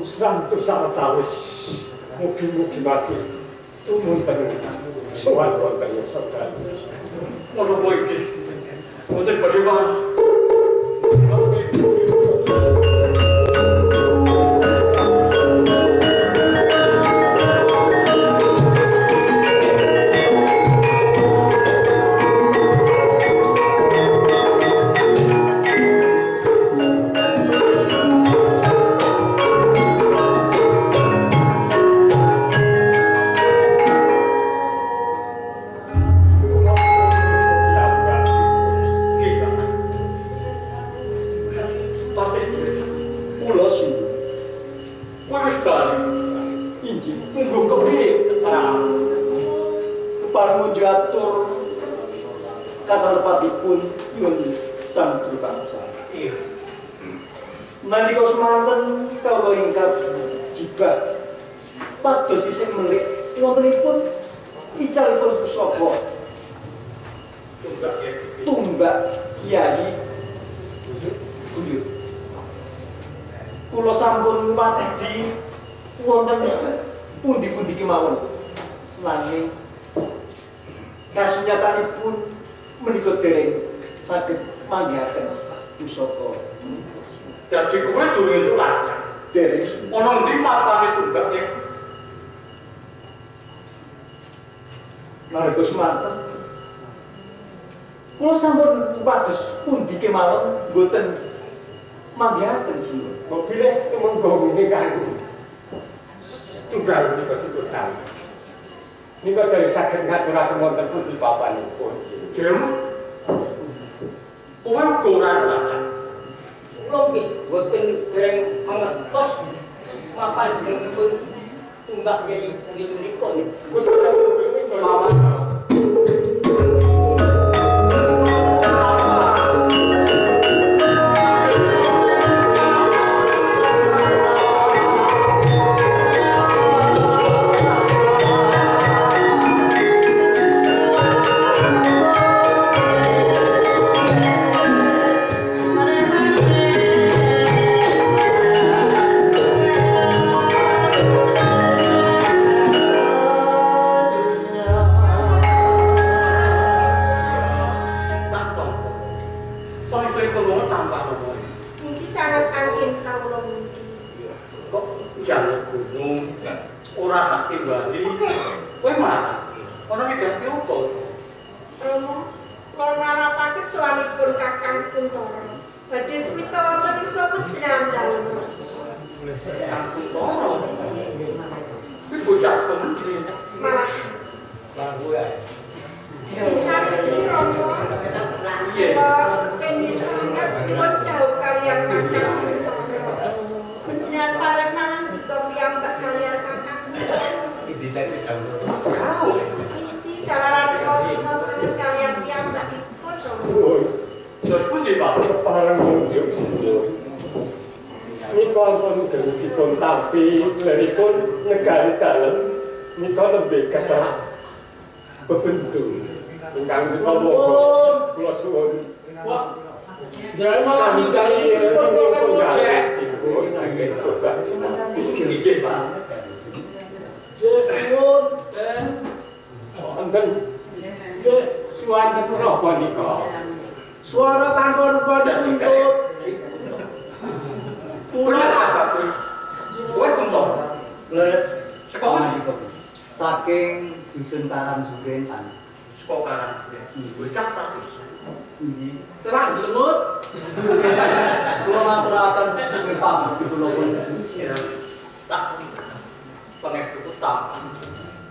100 awis mugi-mugi mati tumunten sowan wonten sedaya. Menapa iki? Mboten badhe waras. Nalika semanten kawula ingkang jibak pados isih melik wontenipun icalipun pusaka tumbak Kiai Buyut. Kula sampun wadhi wonten pundi-pundi kemawon nanging kasunyatanipun menika dereng saged manggihaken pusaka. Dadi kowe durung entuk lacak. Dereng Ana ndi matane tumbak iki? nalika semanten kula sampun pados pundi kemawon boten manggihaken sinuwun. Mobilnya menggongi kan setunggal menika diputang. Nika dari saged ngaturaken wonten pundi papanipun. Jemu. Kowe uga ora lacak. Kula nggih boten dereng mangertos mapanipun tumbak Kyai Buyut menika. Wis ora mawon.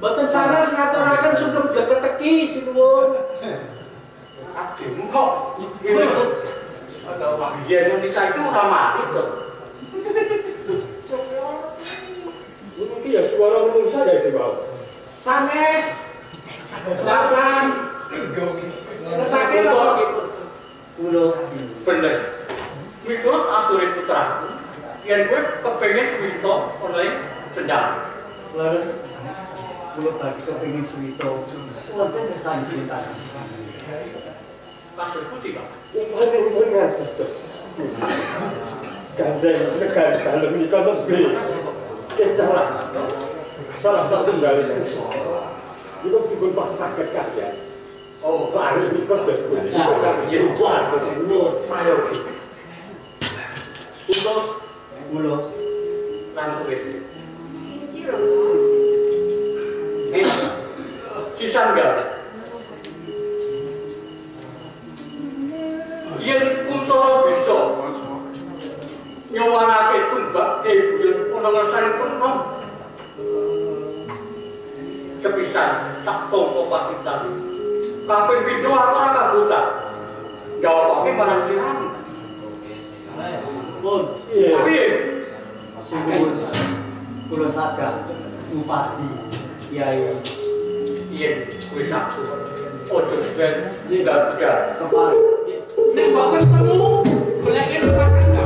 Boten sanes ngaturaken sugeng bleteki sinuwun. Ademu kok ngene kok. Ada Pak Biyen Indonesia itu ora mati kok. Iki ya suara menungsa ya iki wae. Sanes. Lacan. Nesake lho. Kula Bener. Miturut ature putraku, yen kowe kepengin swita ana ing senjata. leres kula badhe kepengin swita wonten kesanjitan. Kados pundi, Pak? Ngaten terus. Gandeng negara dalem nika lebih Kecalah salah satu galanya itu dikun pas paket kalian. Oh, baru ini kok terus punya sampai jadi buat ketemu mayo. Ulo langsung itu. Ini sisan gal. Yen Kuntoro bisa nyawanake tumbak kebuyen ana ngersane pun sepisan tak tompo pakitan kabeh pindho aku ora kabutan jawabake barang sirami pun piye Sinuwun kula sagah Bupati Kiai yen wis aku ojo ben dadak kepar Nek mboten temu, goleke lepas aja.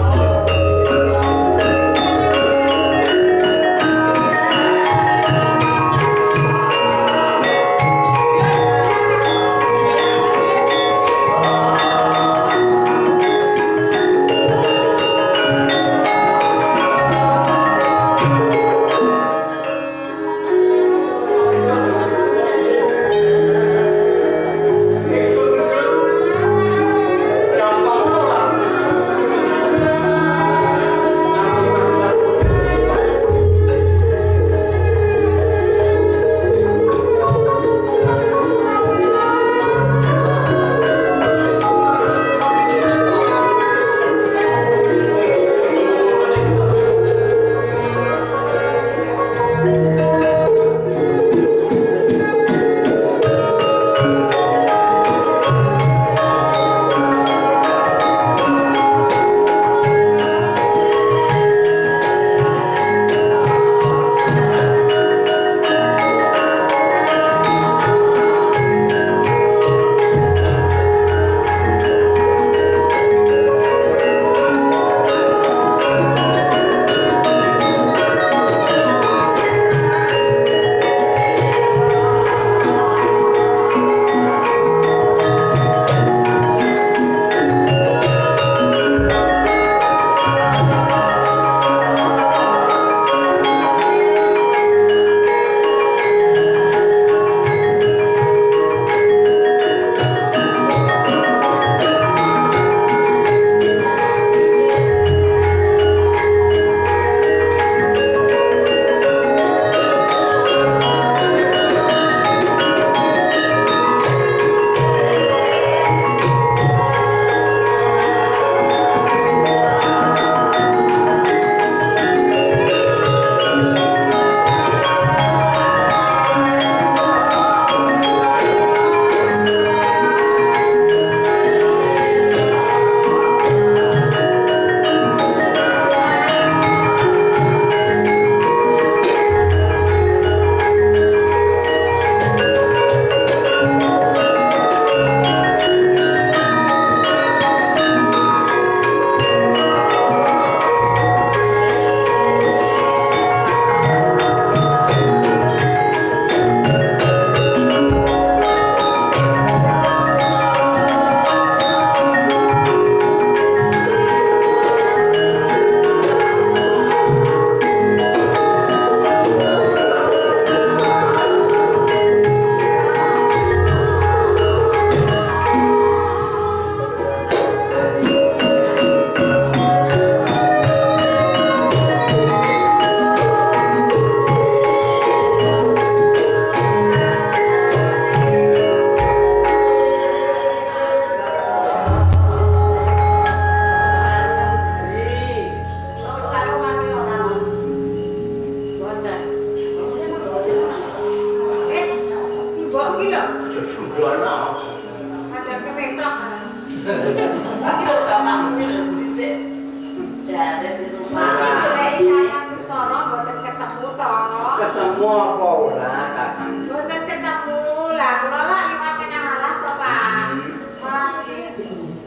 Ketemu apa ora, Kakang? Boten ketemu lah, kula lak liwat tengah alas to, Pak. Wah,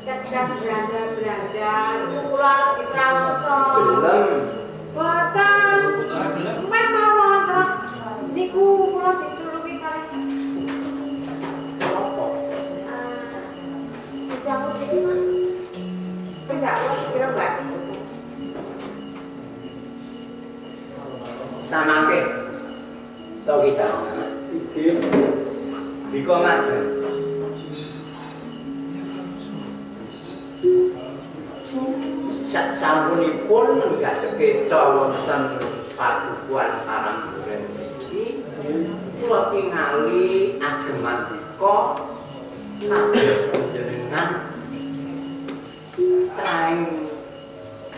cedhak beranda-beranda, iku kula diprawoso. Belum. Boten. Mek mawon terus niku kula ditulungi kalih Apa? Jangan iki, Mas. Enggak, kira Mbak. samangke sawisana iki dika majeng sampunipun enggak sekeca wonten padukuhan Paranggoren iki kula tingali ageman dika kabeh panjenengan traing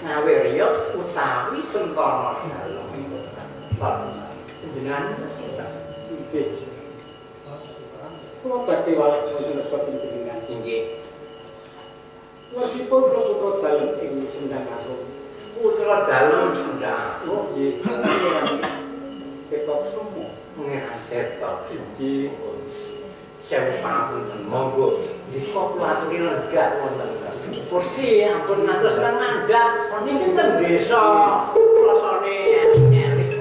ngawirya utawi sentana dalem panjenengan iki kula badhe walek wonten rasa panjenengan inggih Wasipun kula putra dalem ing Sendang Agung. putra dalem Sendang Oh nggih. Ketok semua. mengenai setok Siji sewu pangapunten monggo dika kula aturi lenggah wonten kursi ampun ngantos lan ngandhap niki ten desa rasane elik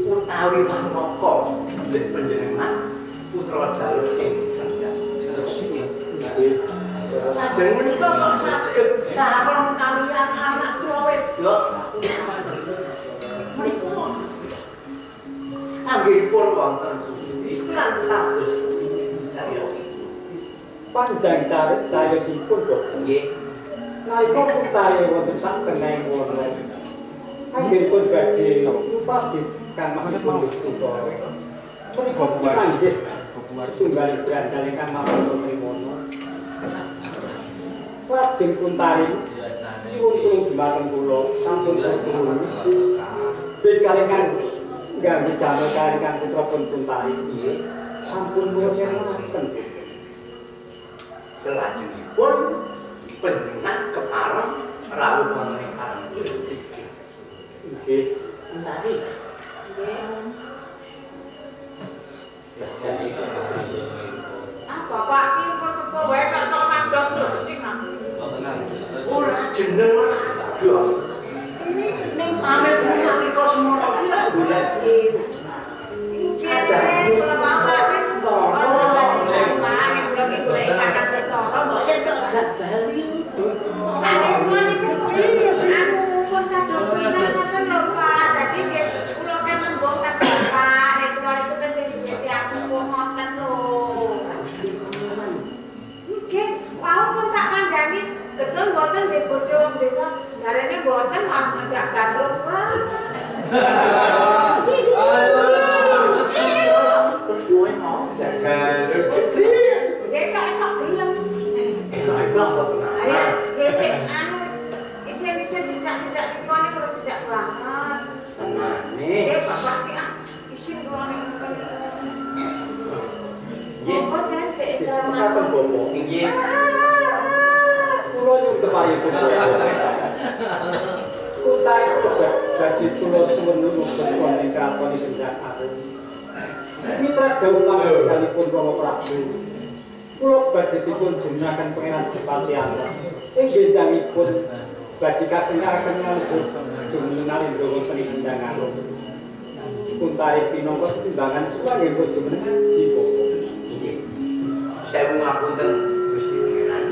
utawi mangka bilih panjenengan putra dalem ing Sendang. Lajeng menika kok saged sareng kaliyan anak kula wedok. Menika anggihipun wonten iklan kados cariyosipun. panjang cariyosipun kok. Nggih. Nalika puntare wonten sak keneng wana. Anggihipun badhe upadi kang mahipun putra. Menika panggih setunggal brandal ingkang matur primono. Lajeng puntari nyuwun tulung dhumateng kula sampun tulung. Bikalingan ngganggu damel kalingan putra pun puntari nggih sampun kula serahaken. Selajengipun panjenengan kepareng rawuh wonten ing Paranggoren. Nggih. Entari. Jadi Bapak iki kok seko wae kok mandhok dhuting nang. ora jeneng ora ning pamit nalika semono ki golek jarene mboten malah ngejak gandrung wae. terus duwe mau jaga Ya kok enak gelem. enak apa tenan Ayo, gesek anu isin-isin cedak-cedak dikone karo cedak banget. tenane Bapak ki isin ruane ngene. nggih Kok ganti Kapan bopo? nggih Kula nyuwun keparipun. Kutai kula dadi kula suwun nuwun ing kraton Sendang Agung. Mitra dawuh panggalipun Rama Prabu. Kula badhe dipun jenengaken Pangeran Dipati Amrah. Ing benjangipun badhe kasengaraken ngalebur jumenengan wonten ing Sendang Agung. Kutai pinangka timbangan suwange bojo menengan jiwa. nggih sewu ngapunten Gusti Pangeran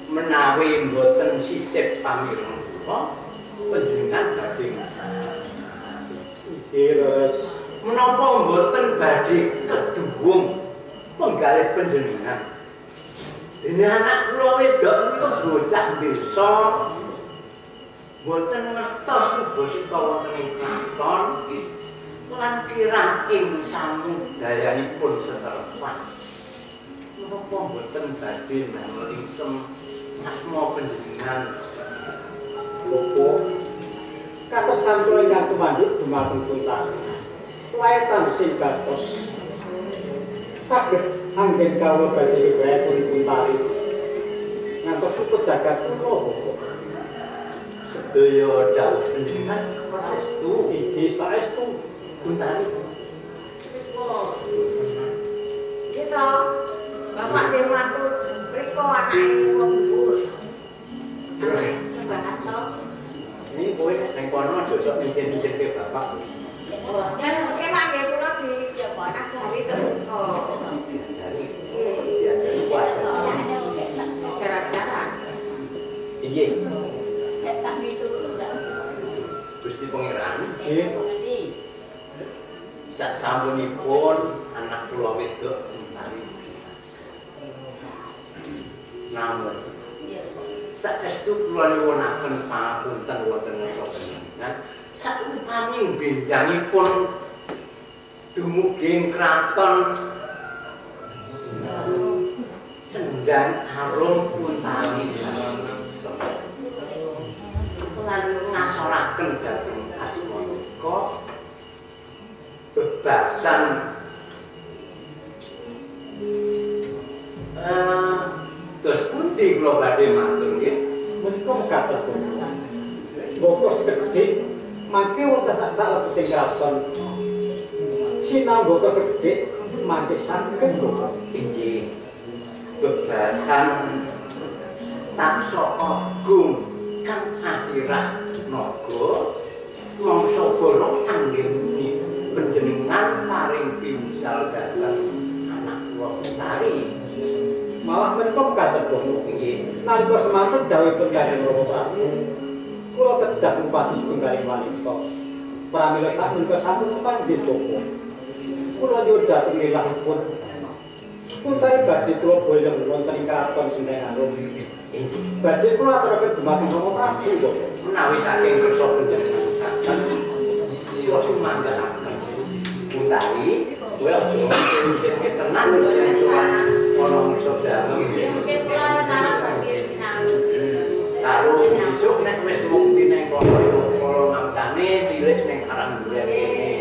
menawi mboten sisip pamireng kula panjenengan badhe Terus menapa mboten badhe keduwung penggalih panjenengan dene anak kula wedok niku bocah desa mboten ngertos bosita wonten ing kraton lan kirang ing samudayanipun seserepan menapa mboten badhe damel ingsem asma panjenengan bopo kados kantula ingkang tumandhut dumateng puntang. Laetan sing gatos saged anggen kawula badhe kebayapun puntari. Ngantos supet jagat kula bopo. sedaya dawuh panjenengan saestu Iki saestu Kuntari. Gitu. Bapak dia matur mriko anake wong dhuwur. Anake sesembahan to. Ini kowe ning kono jojok micin-micinke bapak. Ya mungkin nek nggih kula diajari terbuka. Diajari puasa. Cara-cara. Inggih. Gusti Pangeran, sak sampunipun anak kula wedok Kuntari. Namun saestu kula nyuwunaken pangapunten wonten ngarsa panjenengan. Saupami benjangipun dumugi kraton Sendang Arum Kuntari lan ngasoraken dhateng asmanika bebasan terus pundi kula badhe matur nggih menika mekaten Boko segede mangke wonten sak lebeting kraton sinau boko segede mangke saking boko inggih bebasan taksa agung kang asirah naga mangsa bala anggeni panjenengan paring piwucal dhateng anak kula Kuntari malah menika mekaten Boko nggih nalika semanten dawuhipun Kanjeng Rama Prabu kula kedah ngupati setunggaling wanita pramila sapunika sampun kepanggih Boko kula nyuwun dhateng lelahipun Kuntari badhe kula boleng wonten ing kraton Sendang Arum badhe kula aturaken dumateng Rama Prabu Boko menawi saking kersa panjenengan saged kula sumanggahaken Kuntari kowe aja ngene tenan ana mungsuh dalem Mungkin kula ngarep badhe sinau. karo besok nek wis mukti ning kono kala mangsane cilik ning arang duren kene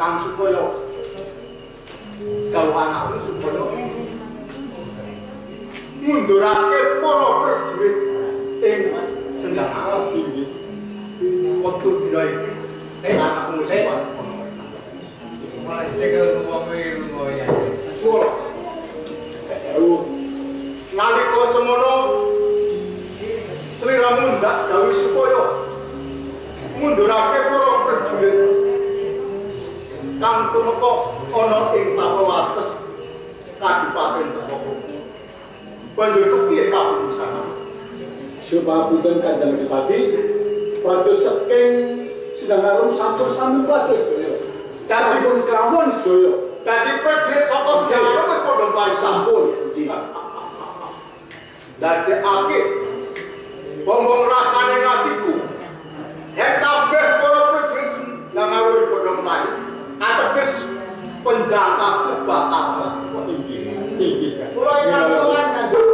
kang supaya kalau anakku supaya mundurake para prajurit ing Sendang Arum tinggi waktu dina iki anakku supaya cekel wong ya. Suara. Nalika semono Sliramu ndak dawuh supaya mundurake para prajurit kang tumeka ana ing Tapawates Kadipaten Cepogo. Banjur kepiye kaputusane? Sepapunten Kanjeng Adipati, pados saking Sidang sampun sami pados sedaya. Sampun kawon sedaya. Dadi prajurit saka Sidang wis padha mlayu sampun. Dadi akeh bombong rasane ngatiku. Yen kabeh para prajurit Sidang wis padha mlayu. Ateges penjataku bakal. Iki kan. Kula ingkang sowan Kanjeng.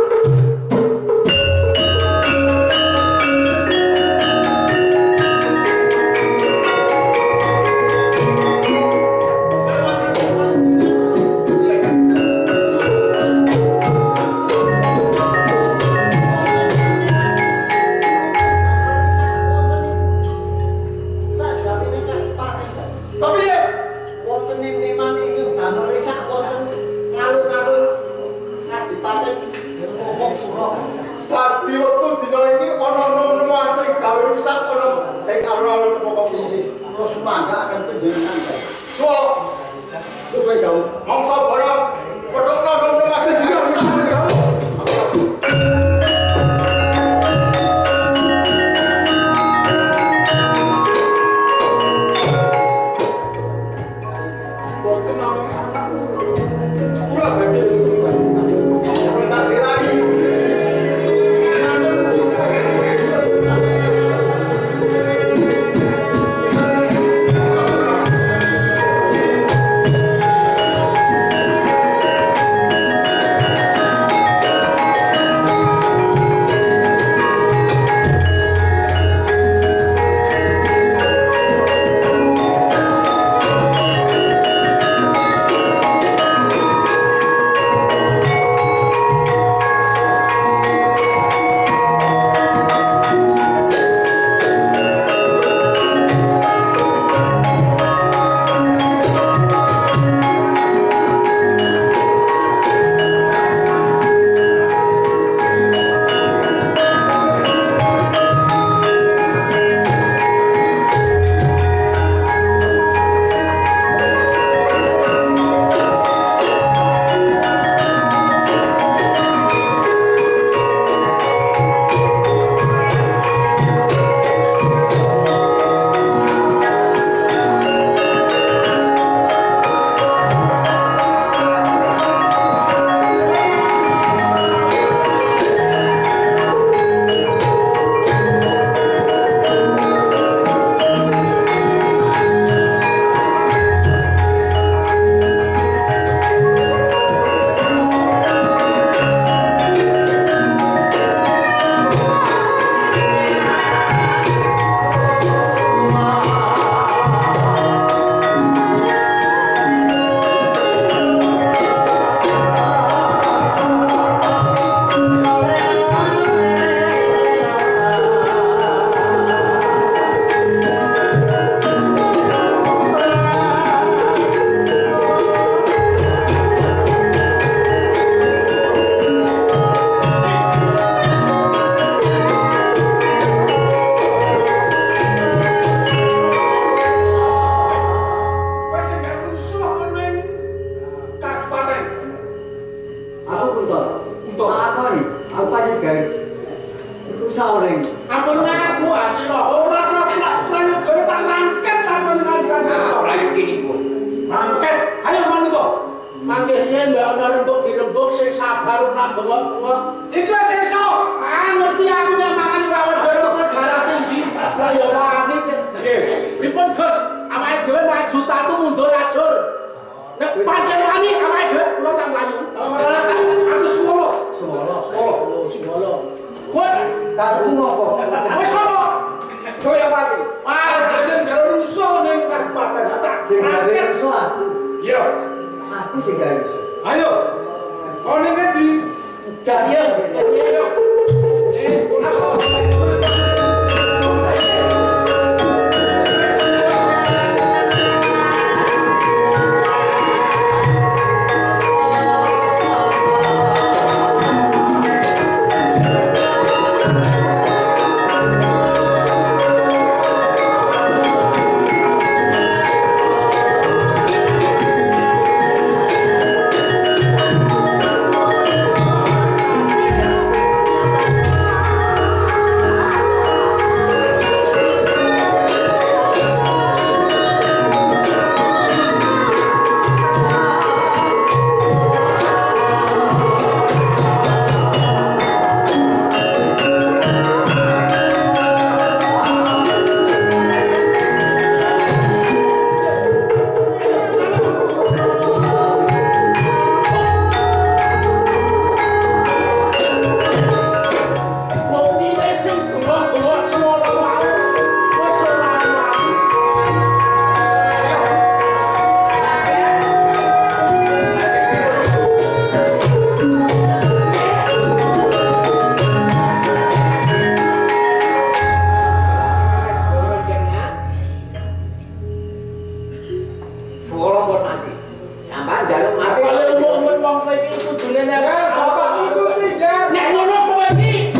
Bapakmu itu tinggal. Nek ngono kowe iki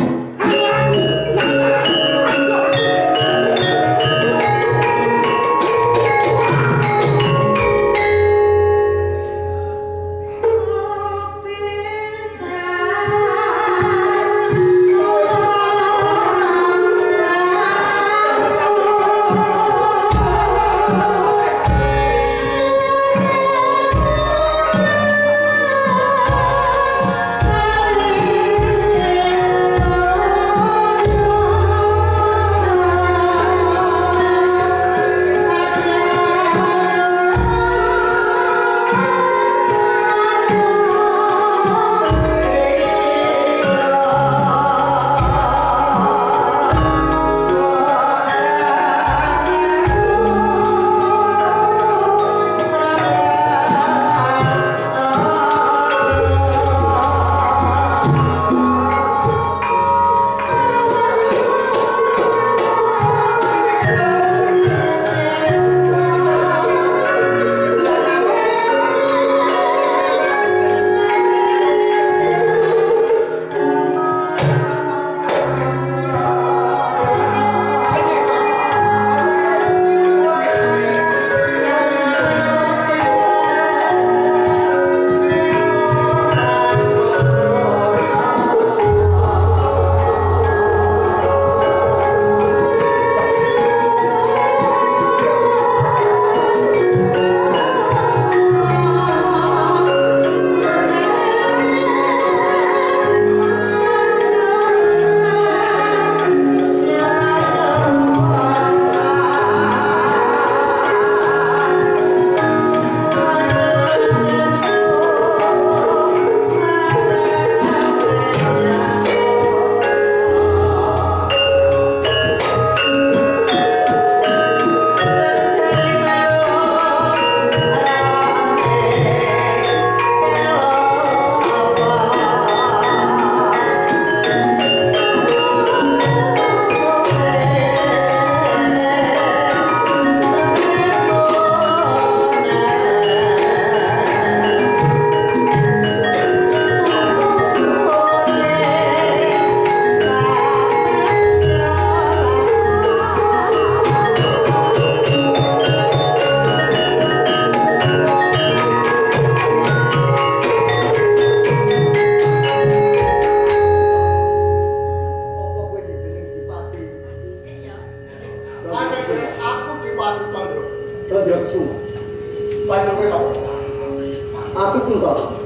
Aku Kunto,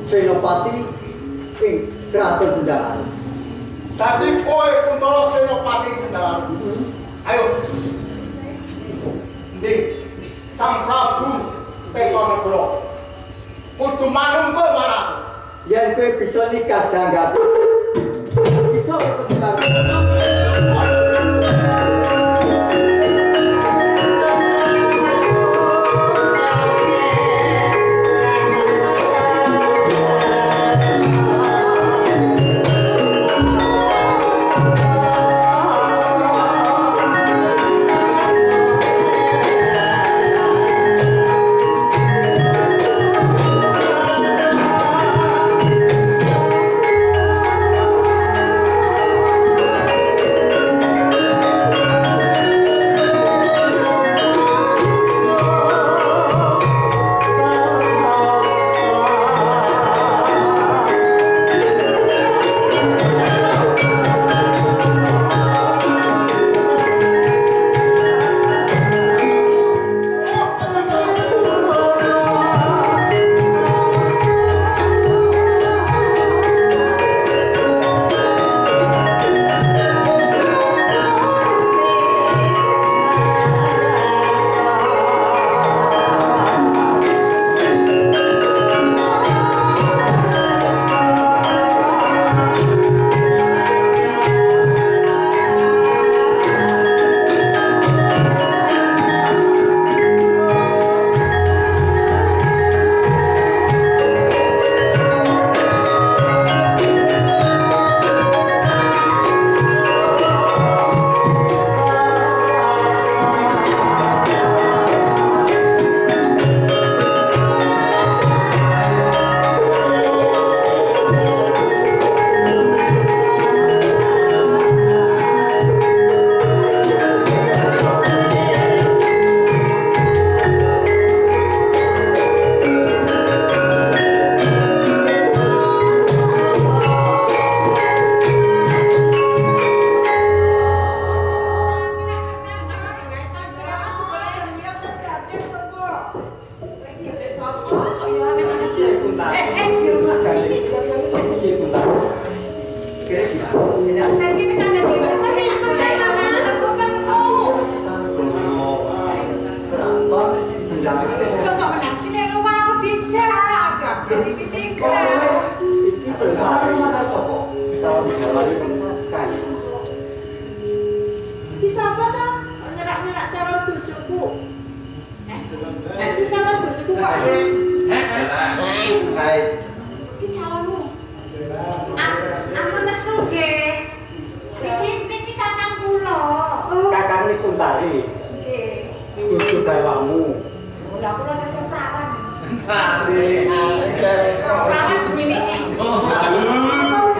Senopati ing Kraton Sendang. Dadi kowe Kuntoro Senopati Sendang. Ayo. Ndi Sang Prabu Tekonegoro. Kudu manunggo marang. Yen kowe bisa nikah janggaku, bisa ketemu karo. kon sendang itu. Sosok menang ini lu mau dijak aja. Jadi tiga. Iki Karena rumah kan sopo. tahun kemarin kan. Bisa apa tuh? Nyerak-nyerak calon bojoku. Ini calon bojoku kok ya? Baik. Ini calonmu. Aku nesu nggih. Niki kakang kula. Kakang ini Kuntari. Nggih. Cucu garwamu. Lah kula nesu prawan. Prawan begini iki.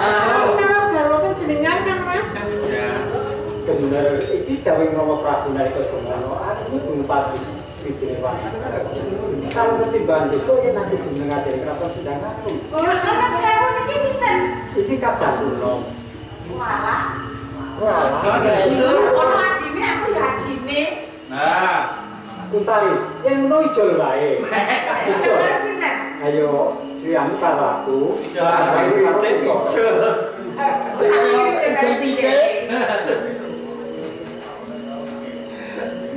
Calon garwamu jenengan Kang Mas? Bener, iki dawuh Rama Prabu nalika semana aku Bupati Sriwangi. Kalau ketimbang desa yen nanti jeneng ade kraton Sindangaru. Ora ana sewu niki sinten? Iki kabar kula. Walah. itu. Ono adine aku ya adine. Nah, Kuntari, yang ngono ijo wae. Ijo. Saudara sinten? Ayo, Sriani karo aku. Ijo. Ijo.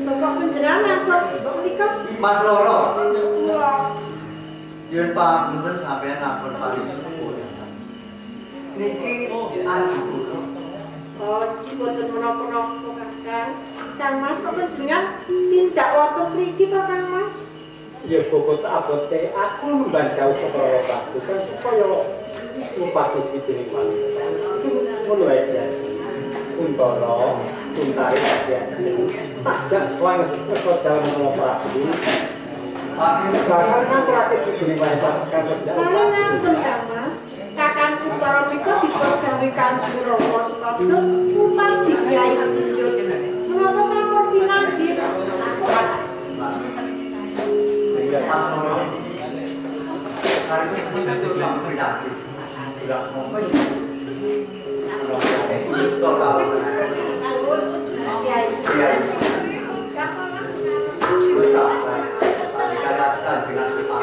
Bapak penjenengan langsung menika Mas Loro, kula. yen pamunten sampeyan ampun paling suwun. Niki aji kula. Oh, boten menapa-napa Kakang. Kang Mas kok penjenengan tindak wonten mriki to Kang Mas? Ya bobot abote aku membandau Rama Prabu kan supaya Bupati Sriwangi. Ngono wae janji. Untara Kuntari tajak swang kok dalem Rama Prabu. Bahkan ngaturake Sriwangi kan Kaya ngaten Kang Mas. Kakang Kutara mika diprogrami Kanjeng Rama supados Bupati Kyai Buyut. Menapa sampun pinanggih? Mas Loro. Hari itu sesuatu sama pendaki. Tidak mau wis to tahu. Kyai. Iya. Betul. Tadi katakan jangan lupa.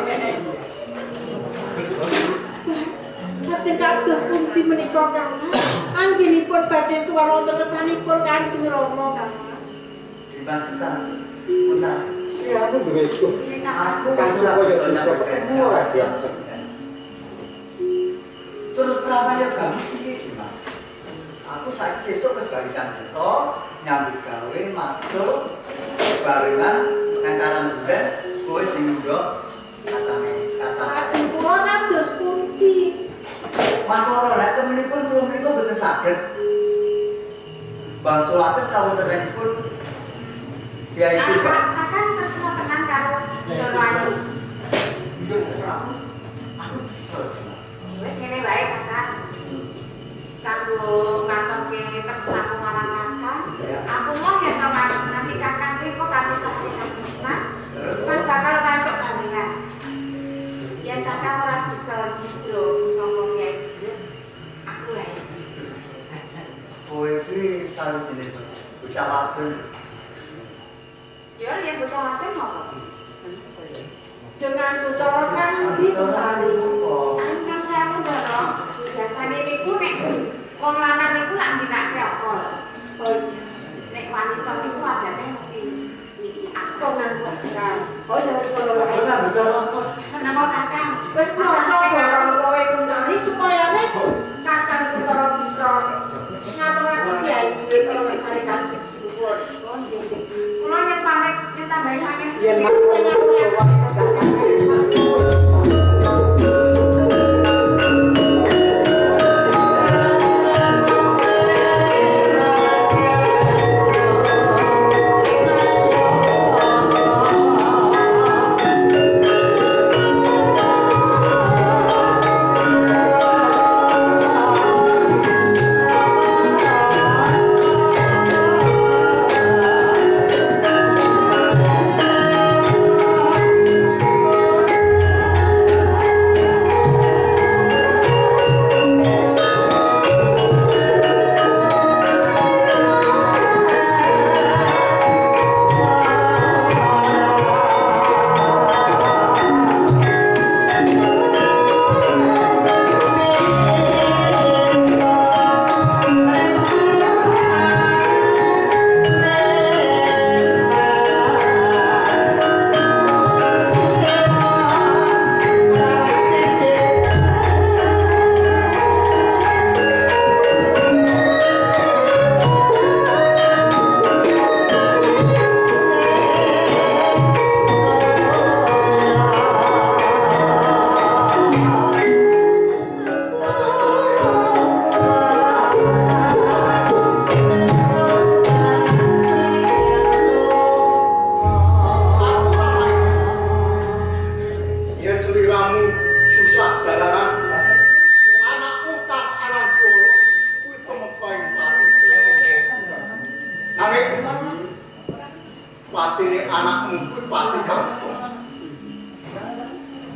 Lajeng kados pundi menika Kang Mas? Anggenipun badhe swara teresanipun Kanjeng Rama Kang Mas. Dimaksudkan benar. si anu duwe itu. Aku Kan sudah koyo bisa bisa ketemu ora diajak. Terus Pramaya kamu piye sih Mas? Aku saiki sesuk wis balikan desa, nyambut gawe matur barengan kancaran bulan kowe sing ndok kacane Lajeng kula kados pundi? Mas Loro nek temenipun kula mriku boten saged. Bang Sulaten kawontenanipun Kyai Tiga. Kakang tresno tenan karo Dono Ayu. Aku Mas. Wis ngene wae Kakang. Kanggo ngatonke tresnaku marang Kakang, aku mau yen to Mas, nanti Kakang kuwi kok kami sakti Mas. Mas bakal rancuk gawean. Yen Kakang ora bisa hidro saka Kyai Buyut, aku wae. Kowe iki sawijine bocah wadon. Yo yen bocah wadon ngopo? Dengan bocah kan di Bali. Kan saya Dono, biasane niku nek wong lanang niku lak mbinake apa? Oh iya. Nek wanita niku adate mesti niki aku nganggo kan. Oh ya wis ngono wae. Ora bicara apa. Wis menawa Kakang, wis ngrasa barang kowe kendali supaya nek Kakang ketara bisa ngaturake Kyai Buyut ora sare kanjeng suwun. Oh nggih. Kula yen pamit yen tambahi saking Yen pati kanto.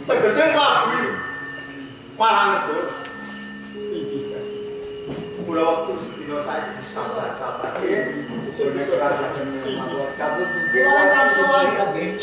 Tegese nglabuhi marang Ngedur. Mula waktu sedina saiki sabar-sabar nggih. Sune kerajaan mawon kabut nggih wonten sowan nggih.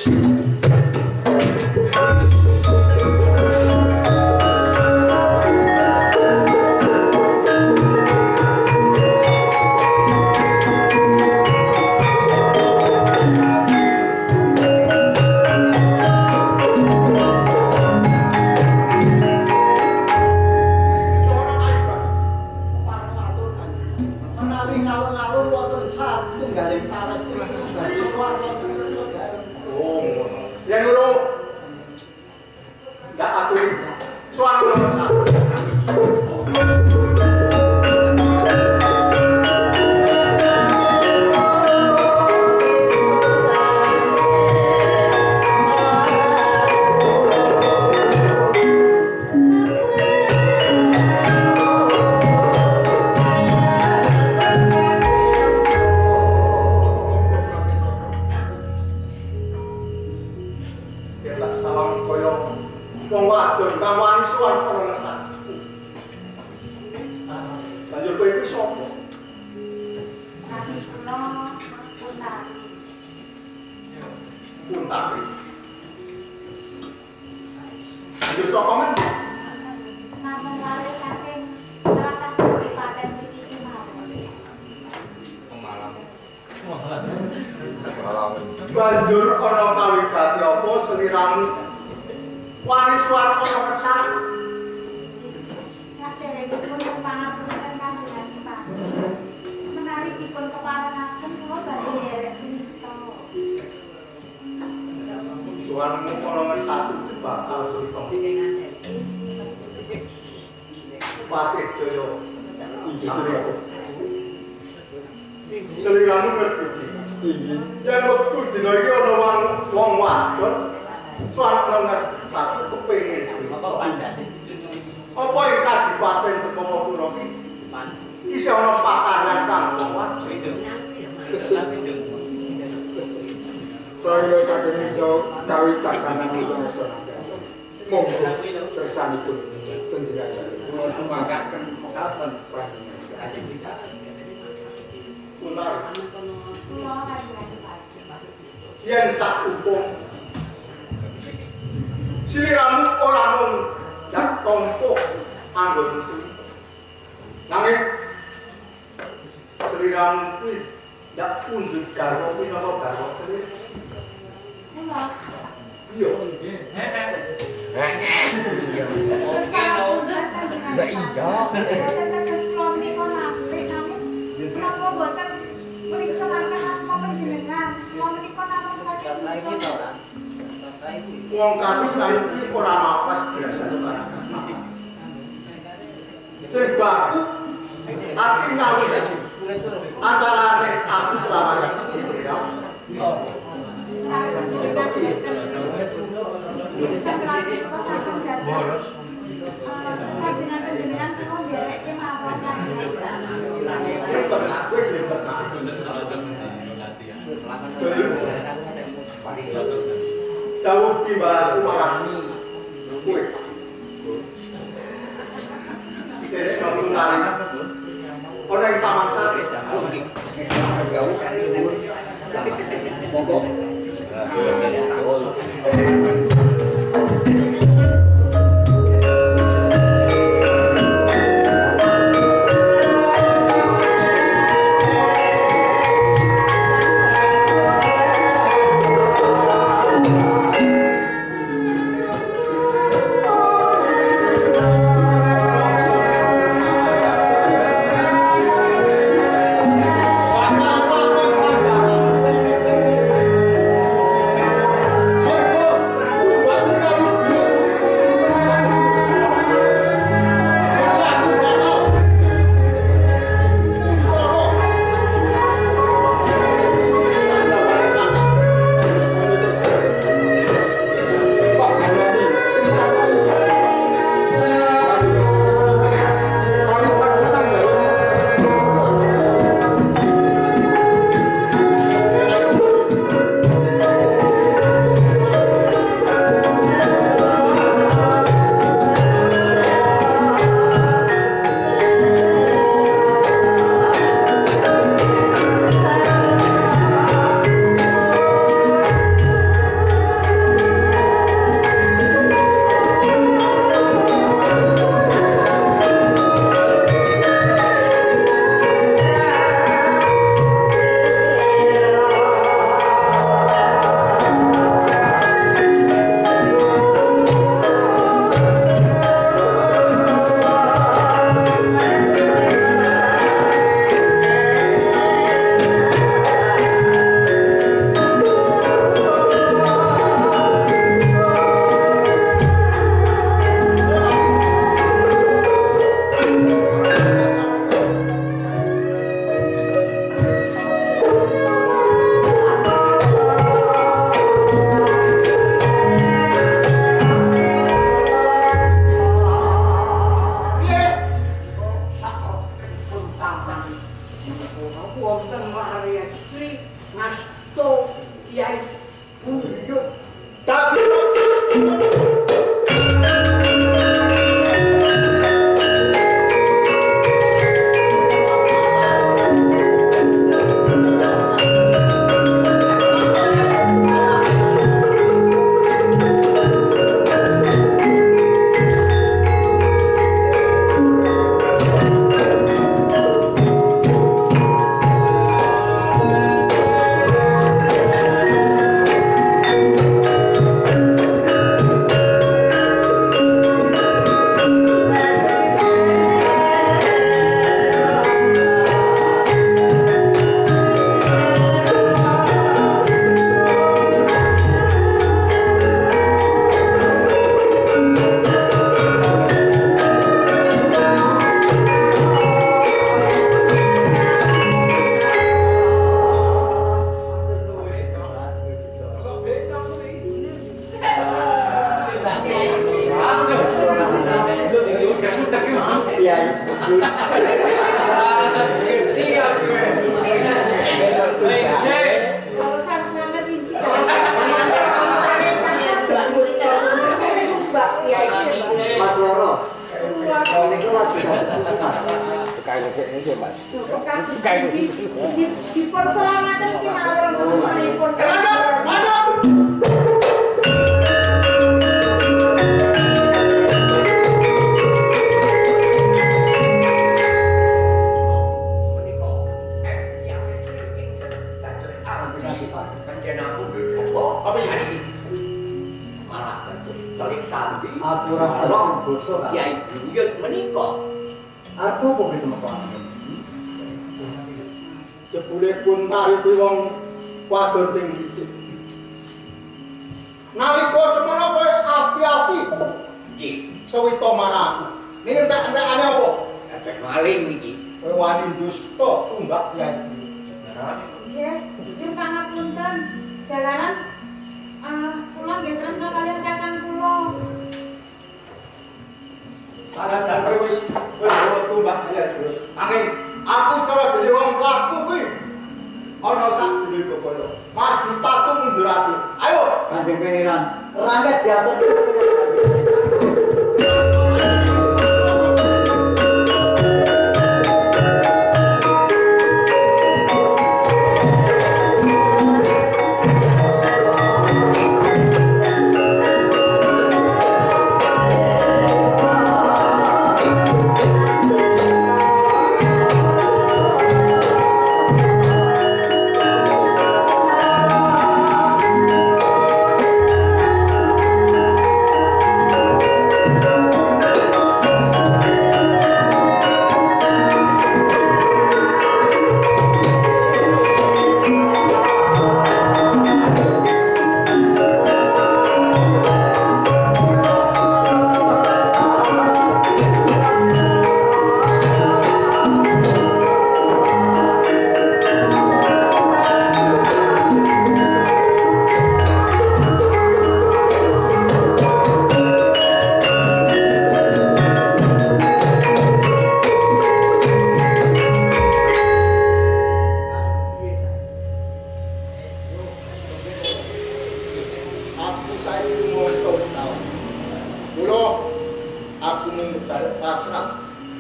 Banjur ana kawigati apa seliramu wani swarga ngersat. Saderengipun pangapunten Kanjeng Adipati. Menawi dipun keparengaken kula badhe nderek sinita. Tuanmu ana ngersat bakal surga. Patih Jaya. Seliramu ngerti. Yang waktu dina iki ana wong wadon soal ngersat kepengin cerita. Apa yang kadipaten Kemawapura iki? Isih ana pakaran kang kuat. Saya saking kawi caksana kula monggo kersanipun panjenengan kula sumakaken katon panjenengan. Benar. Kula Kanjeng Adipati. Yen sak hukum siliramu ora mung dak tompo anggon musuh. Nanging siliramu kuwi dak pundhut garwa kuwi napa garwa selir. Kula Iya. Mbak Ida. Tetes kula menika nampik namun menapa boten mriksakaken asma panjenengan. Kula menika namung saking Wong kados kaya kuwi ora mawas biasa karo. Sing baku ati nyawi antarane aku lawan ya. Panjenengan kula ndereke mawon Dawuh timbal marang kowe. Derek nang kali. Ora ing taman sari. Monggo. Ngerti aku. Kalau sama-sama cincin. Mas Loro. Kalau itu lagi. Di persoalan itu mawon temanipun. Aku rasa bosok kan. Ya buyut menika. Aku kok begitu mekon. Jebule pun taripi wong wadon sing licik. Nalika semono kowe api-api. Nggih. Sewita marang. Ning entek-entekane apa? Efek maling iki. Kowe wani dusta tunggak Kyai. Nggih, yen pangapunten. Jalaran kula nggih tresna kaliyan kakang kula. Sanajan kowe wis tunggak Kyai. Angin aku cara dhewe wong laku kuwi. Ana sak jenenge kaya maju tatu mundur ati. Ayo, Kanjeng Pangeran, rangket diatur.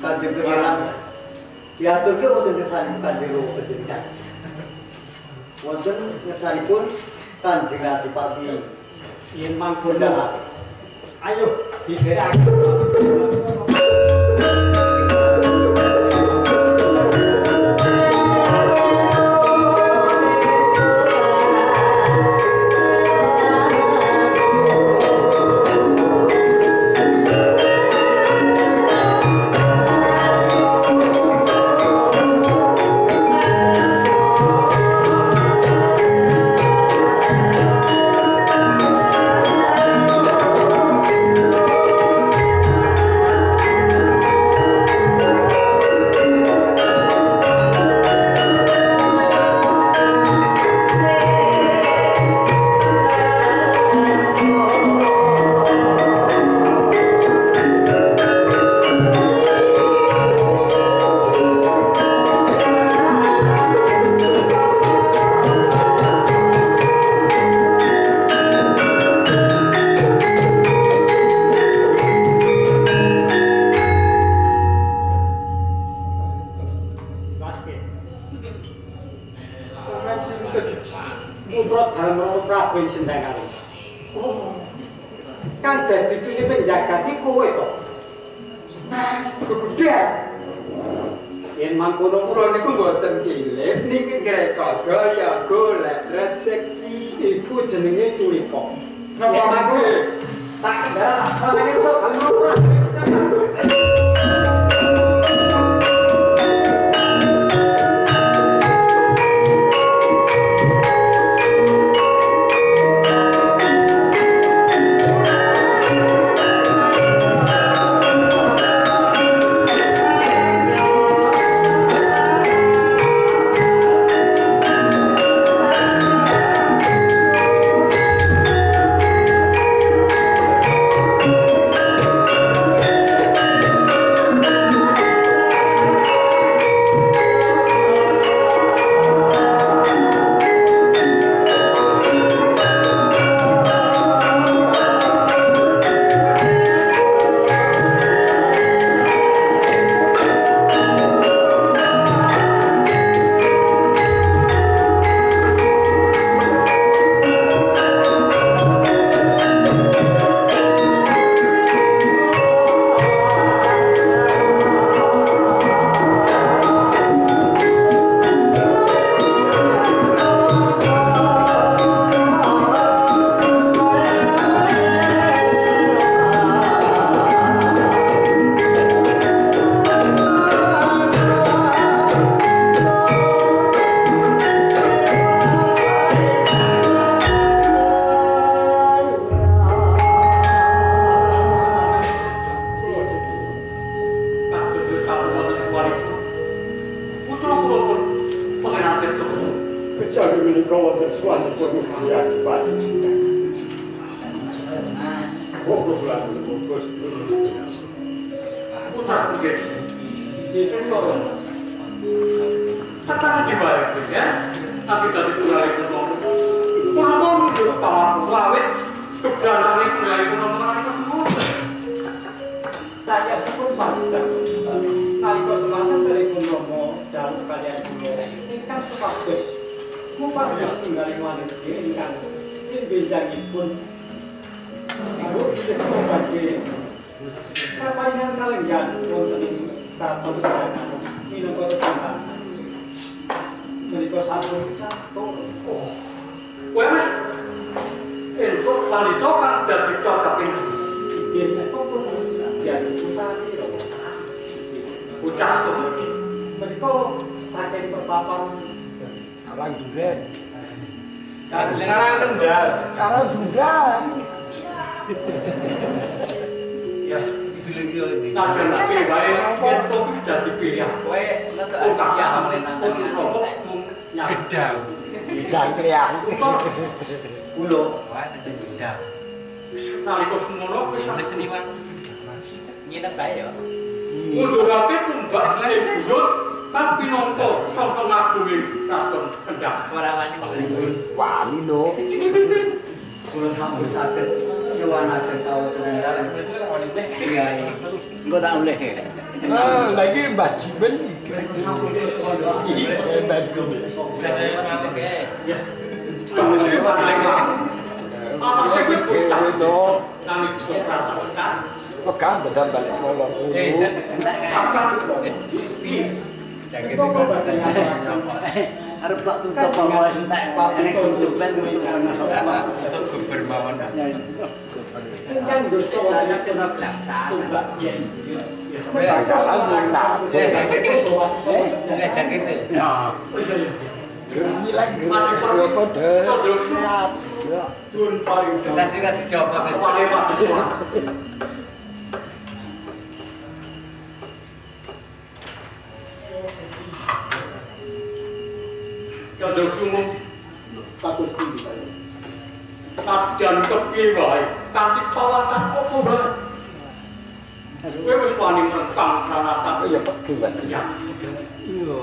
Kanjeng Pangeran. Diaturke wonten ngersanipun Kanjeng Panjenengan. Wonten ngersanipun Kanjeng Adipati Yen mangkono. Sendal. Ayo diderekaken. Prabu Sendakali. Kang dadi titip njagati kowe to. Mas, gegedhen. Yen mangkono kula niku mboten kilet niki ngrekada ya golek rezeki iku jenenge curipa. Napa mangke? Tak kendara asmane sok kalih Prabu Sendakali. Putra menjadi itu kok. Tekanan dibayar ya. Tapi dari mulai itu Purwono juga paman lawit keberanian mulai itu semua. Saya sebut panjang. Nalika semasa dari Purwono jauh kalian dulu. Ingkang sepagus. Mupados tunggaling wanita ingkang benjangipun. Ibu kita badhe kapanyan kalenggan wonten ing kraton Surakarta minangka tetangga. Menika sampun catur. Wes entuk wanita kan dadi cocok ing Yen pun ya putari lho. ucas kok. Menika saking perpapan Arang duren. Sekarang kendal. Arang duren. Ya, Itu lagi ini. nah jenenge wae yen to dadi pilihan. Kowe ngetuk Oh, tak ya ya, menenang. Gedang. Gedang kliang. Ulo. Wah, ada gedang. Nalika semono wis Ada seniwan. Nginep kae ya. ngundurake tumbak disebut kan pinangka sangka ngagungi kraton Kendhang. Ora wani boleh. Wani no. Kulo sampun saged nyuwanaken kawontenan Kiai. Engko tak oleh. Lagi Mbak Jimen iki. Sampun suwanda. Iya, Mbak Jimen. Sene mawon ge. Ya. Kamu dhewe lagi. Ana sing Dewe no. nang iso prasangka. Pegang bedam balik molor. Jaket Arep tak tutup apa entek enek tutupan untuk guber mawon. ingkang gusto tanya kena pelaksanaan. tumbak yen. Bakalan yang nabung. Jaket. Ya. Gemilang gemilang kode. Siap. Ya. Dun paling Sesasi ra dijawab. Paling bagus. Kadang sumung status tinggi. kadang kepiye wae kanthi kawasan apa wae. Kowe wis wani merentang ranasan Ya Pak Dewan. ya. Iya.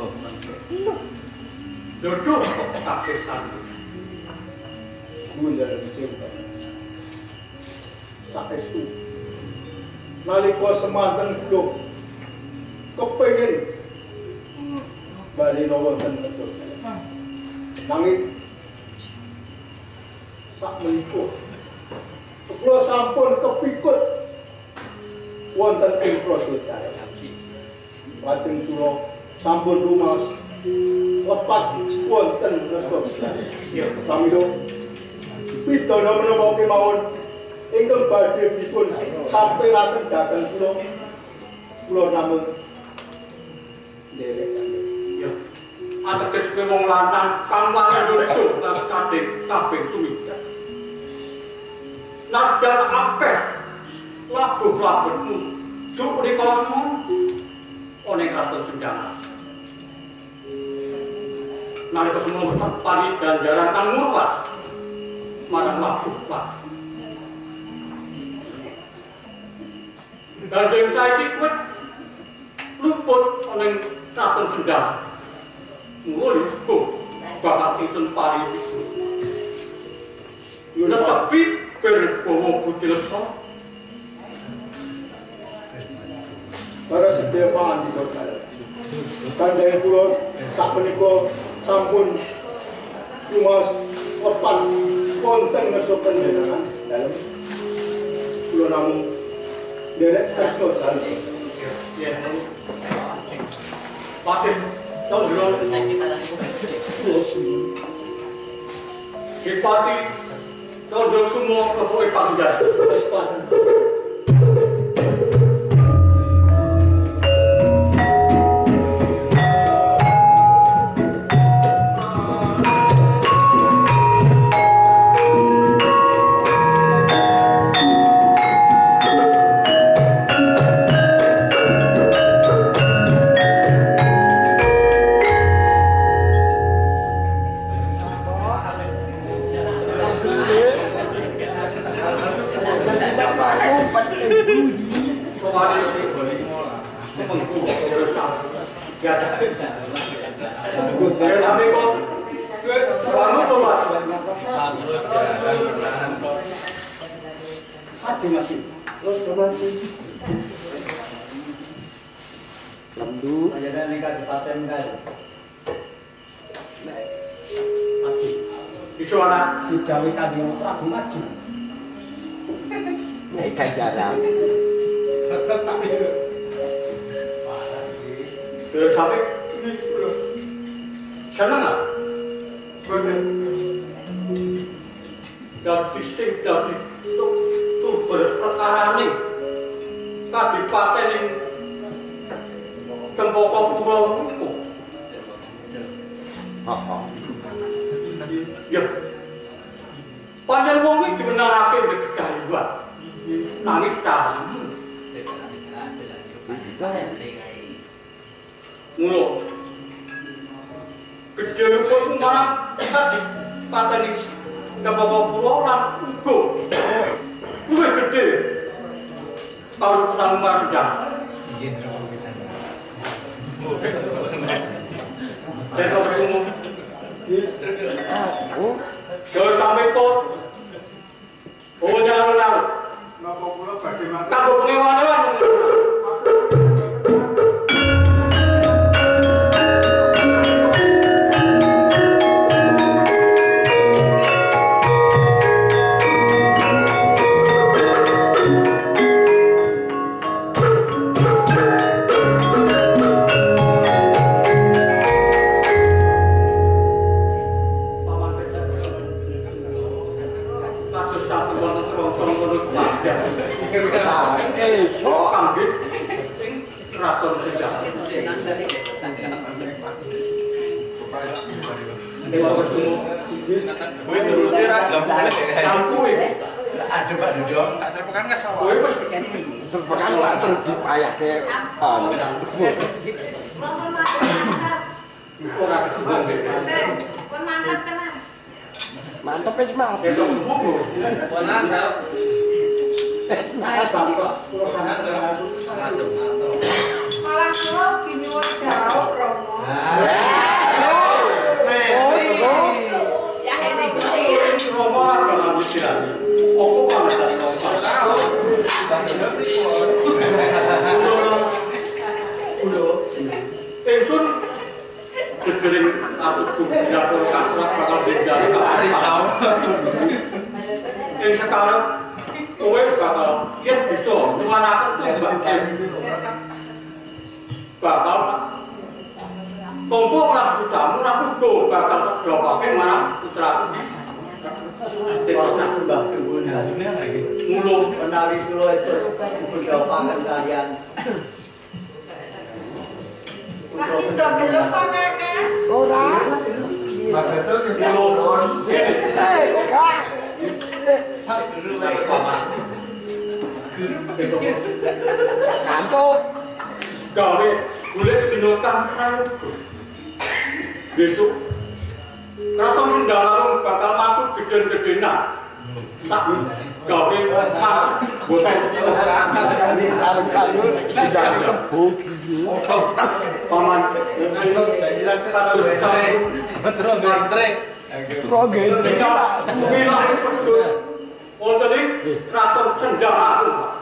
Dodo kok kaketan. Gundar cinta. Saestu. Nalika semanten dok kepengin bali wonten betul. Nanging sak menika kula sampun kepikut wonten ing Prasetya. Lajeng kula sampun rumas lepat wonten resep. Pamilo pidana menawa kemawon ingkang badhe dipun sampailaken dhateng kula namung nderek. Ya. Ateges kowe wong lanang kang wani lucu lan kadhe kabeh tuwicak. Najan akeh labuh-labuhmu duk rika semono ana ing kraton Sundana. Nalika semono pari ganjaran kang murwas marang labuh Pak. Gandeng saiki kowe luput ana ing kraton Sundana. Mulai kok bakal tingsun pari itu. Yuna tapi berbohong putih lekso. Para sedaya pangandikan kandhane kula sakmenika sampun lumas lepat wonten ngersa panjenengan dalem kula namung derek kersa dalem. Ya. Pakai tahu dulu. Kipati tahu semua kepoe panjang. Kemari ini boleh ngolah. Mengku urusan. Ya ada. Saya sampai kok. Kamu keluar. Maju maju. Terus maju. Lembu. Panjenengan ning kabupaten kae. Maju. Iso anak. Didawi Kanjeng Prabu maju. Nek kae jalan. Tetep tak pikir. Terus sampai seneng ah. Dadi sing dadi sumber perkarane kadipaten ing Kempoko Pulau niku. Heeh. Ya. Panjen wong iki dimenangake ndek gegayuhan. Nanging caramu. Ngono. Kejelupun marang kadipaten ing Kempoko Pulau lan uga kuwi gedhe. Tahu tentang marang sejarah. Dan kau semua Aku jangan sampai kau jangan lalu Napa kula badhe matur. tak pengewan-ewan sepekan lah terus dipayahke mantep wis mati. Malah kula binuwun dawuh Romo. Ya enek kuwi. Romo lah kalau dikirani. Opo banget tak tahu. Ingsun kejering atutku dapur kakak bakal beda hari tahu. Yang sekarang kowe bakal yen bisa nyuwanaken bakal tompo ora sutamu ora uga bakal dopake marang putraku iki. Sembah nuwun. Mulu Menawi kula esuk dipundhawaken kalian. Masih do gelem kok Kakak? Ora. Mageto ki kula Enggak. Kantuk. gawe golek binatang prayoga. Besok Kraton Sendalarum bakal matur geden-gedenan. Tak gawe mak bosan. Alun-alun dijane kebo iki. Paman kados tahun Betul ngantre. Troge. wilayah wonten ing Kraton Sendalarum.